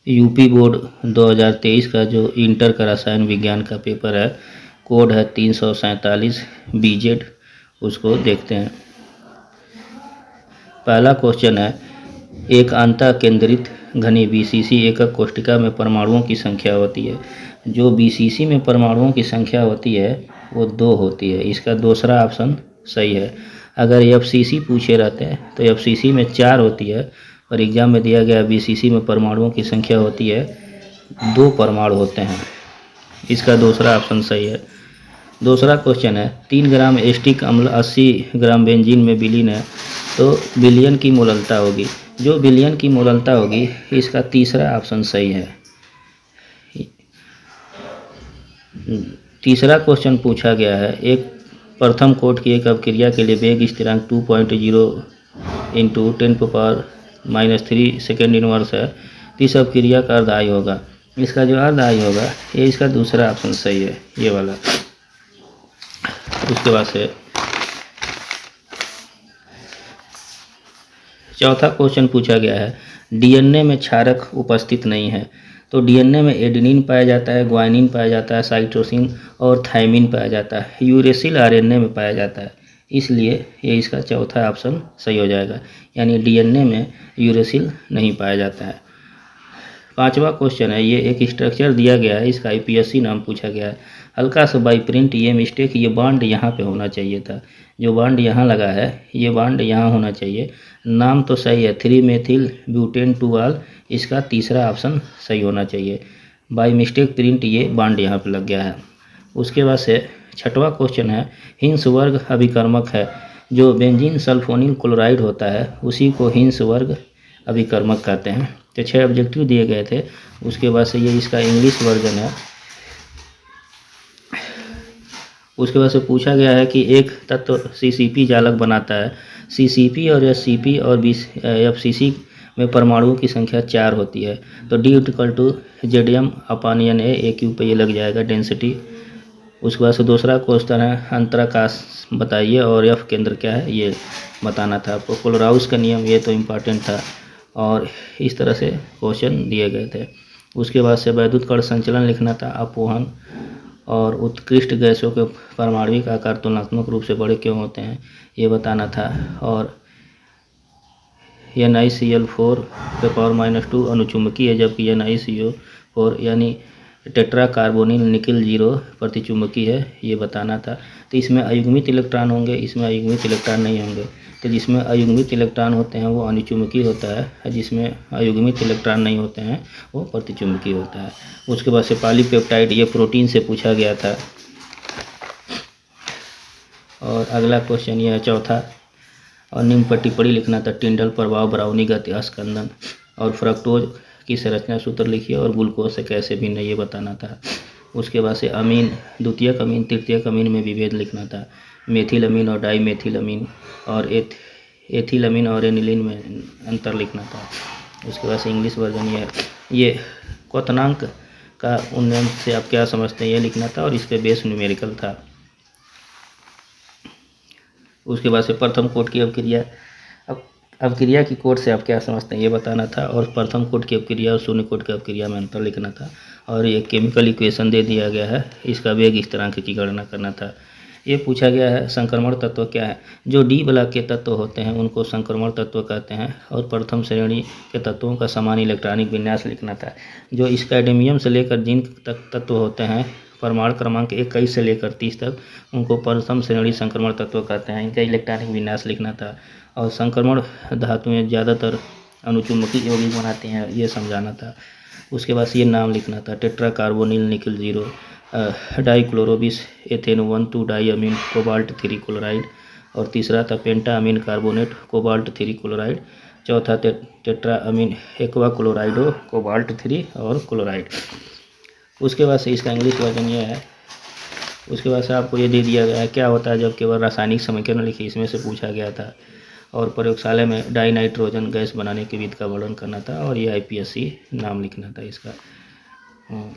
UP board 2023 का जो inter का रसायन विज्ञान का पेपर है, कोड है 347 बीजेड, उसको देखते हैं। पहला क्वेश्चन है, एक अंतः केंद्रित घनी बीसीसी एकक कोष्ठिका में परमाणुओं की संख्या होती है। जो बीसीसी में परमाणुओं की संख्या होती है वो 2 होती है। इसका दूसरा ऑप्शन सही है। अगर एफसीसी पूछे रहते हैं तो एफसीसी में 4 होती है और एग्जाम में दिया गया बीसीसी में परमाणुओं की संख्या होती है 2 परमाणु होते हैं। इसका दूसरा ऑप्शन सही है। दूसरा क्वेश्चन है, 3 ग्राम एस्टिक अम्ल 80 ग्राम बेंजीन में विलीन है तो विलयन की मोललता होगी। जो विलयन की मोललता होगी, इसका तीसरा ऑप्शन सही है। तीसरा क्वेश्चन पूछा गया है, एक प्रथम कोट की एक अपक्रिया के लिए वेग स्थिरांक 2.0 इंटू 10⁻³ सेकेंड इनवर्स है तो इस अपक्रिया का अर्धायु होगा। इसका जो अर्धायु होगा ये इसका दूसरा ऑप्शन सही है, ये वाला। उसके बाद से चौथा क्वेश्चन पूछा गया है, डीएनए में क्षारक उपस्थित नहीं है तो डीएनए में एडेनिन पाया जाता है, ग्वानिन पाया जाता है, साइटोसिन और थाइमिन पाया जाता है। यूरेसिल आरएनए में पाया जाता है, इसलिए ये इसका चौथा ऑप्शन सही हो जाएगा, यानी डीएनए में यूरेसिल नहीं पाया जाता है। पांचवा क्वेश्चन है, ये एक स्ट्रक्चर दिया गया है, इसका आईपीएससी नाम पूछा गया है। हल्का सा बाई प्रिंट ये मिस्टेक, ये बांड यहाँ पे होना चाहिए था। जो बांड यहाँ लगा है ये बांड यहाँ होना चाहिए। नाम तो सही है, 3 मेथिल ब्यूटेन 2 इसका तीसरा ऑप्शन सही होना चाहिए। बाई मिस्टेक प्रिंट ये बांड यहाँ पे लग गया है। उसके बाद से छठवां क्वेश्चन है, हिंस वर्ग अभिकर्मक है। जो बेंजीन सल्फोनिल क्लोराइड होता है उसी को हिंस वर्ग अभिकर्मक कहते हैं। तो 6 ऑब्जेक्टिव दिए गए थे। उसके बाद से ये इसका इंग्लिश वर्जन है। उसके बाद से पूछा गया है कि एक तत्व सीसीपी जालक बनाता है। सीसीपी और एससीपी और एफसीसी में परमाणुओं की संख्या 4 होती है तो D=ZM/NA AQ पे ये लग जाएगा डेंसिटी। उसके बाद से दूसरा क्वेश्चन है, अंतराकाश बताइए और एफ केंद्र क्या है ये बताना था आपको। कोलराउस का नियम ये तो इम्पॉर्टेंट था और इस तरह से क्वेश्चन दिए गए थे। उसके बाद से वैद्युत कण संचलन लिखना था, अपवहन और उत्कृष्ट गैसों के परमाणविक आकार तुलनात्मक रूप से बड़े क्यों होते हैं ये बताना था। और NiCl4⁻² अनुचुंबकीय है जबकि NiCO4 यानी टेट्रा कार्बोनिल निकिल 0 प्रतिचुंबकीय है, ये बताना था। तो इसमें अयुग्मित इलेक्ट्रॉन होंगे, इसमें अयुग्मित इलेक्ट्रॉन नहीं होंगे। तो जिसमें अयुग्मित इलेक्ट्रॉन होते हैं वो अनुचुंबकीय होता है, जिसमें अयुग्मित इलेक्ट्रॉन नहीं होते हैं वो प्रतिचुंबकीय होता है। उसके बाद से पॉलीपेप्टाइड, ये प्रोटीन से पूछा गया था। और अगला क्वेश्चन ये है चौथा, और निम्न पर टिप्पणी लिखना था, टिंडल प्रभाव, ब्राउनी गति, स्कंदन और फ्रक्टोज की संरचना सूत्र लिखिए और ग्लूकोज से कैसे भिन्न है ये बताना था। उसके बाद से अमीन, द्वितीयक अमीन तृतीयक अमीन में विभेद लिखना था। मेथिल अमीन और डाई मेथिल अमीन और एथिल अमीन और एनिलीन में अंतर लिखना था। उसके बाद से इंग्लिश वर्जन ये क्वथनांक का उन्नयन से आप क्या समझते हैं ये लिखना था और इसके बेस न्यूमेरिकल था। उसके बाद से प्रथम कोट की अपक्रिया की कोट से आप क्या समझते हैं ये बताना था और प्रथम कोट की अपक्रिया और शून्य कोट की अपक्रिया में अंतर लिखना था। और ये केमिकल इक्वेशन दे दिया गया है, इसका वेग स्थिरांक की गणना करना था। ये पूछा गया है, संक्रमण तत्व क्या है। जो डी ब्लॉक के तत्व होते हैं उनको संक्रमण तत्व कहते हैं और प्रथम श्रेणी के तत्वों का समान इलेक्ट्रॉनिक विन्यास लिखना था। जो स्कैंडियम से लेकर जिंक तक तत्व होते हैं परमाणु क्रमांक 21 से लेकर 30 तक, उनको प्रथम श्रेणी संक्रमण तत्व कहते हैं, इनका इलेक्ट्रॉनिक विन्यास लिखना था। और संक्रमण धातुएं ज़्यादातर अनुचुंबकीय यौगिक बनाती हैं ये समझाना था। उसके बाद ये नाम लिखना था, tetra carbonyl nickel 0, dichlorobis ethane 1,2 diamine cobalt 3 chloride और तीसरा था penta ammine carbonate cobalt 3 chloride, चौथा tetra ammine aqua chlorido cobalt 3 और क्लोराइड। उसके बाद से इसका इंग्लिश वर्जन ये है। उसके बाद से आपको ये दे दिया गया है, क्या होता है जब केवल रासायनिक समीकरण लिखी, इसमें से पूछा गया था। और प्रयोगशाला में डाई नाइट्रोजन गैस बनाने की विधि का वर्णन करना था और ये आईपीएससी नाम लिखना था इसका।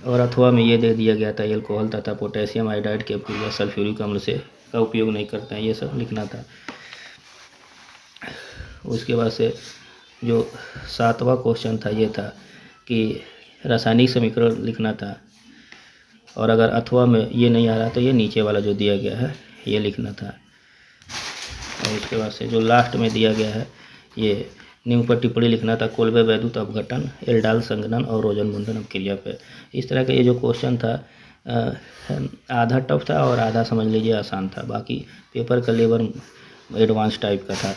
और अथवा में ये दे दिया गया था, एल्कोहल तथा पोटेशियम आयोडाइड के अपक्रिया सल्फ्यूरिक अम्ल से का उपयोग नहीं करते हैं, ये सब लिखना था। उसके बाद से जो 7वां क्वेश्चन था ये था कि रासायनिक समीकरण लिखना था, और अगर अथवा में ये नहीं आ रहा तो ये नीचे वाला जो दिया गया है ये लिखना था। और उसके बाद से जो लास्ट में दिया गया है ये निम्न पर टिप्पणी लिखना था, कोल्बे वैद्युत अपघटन, एल्डाल संघनन और रोजन मुंडन अपक्रिया पे। इस तरह का ये जो क्वेश्चन था आधा टफ था और आधा समझ लीजिए आसान था। बाकी पेपर का लेवल एडवांस टाइप का था।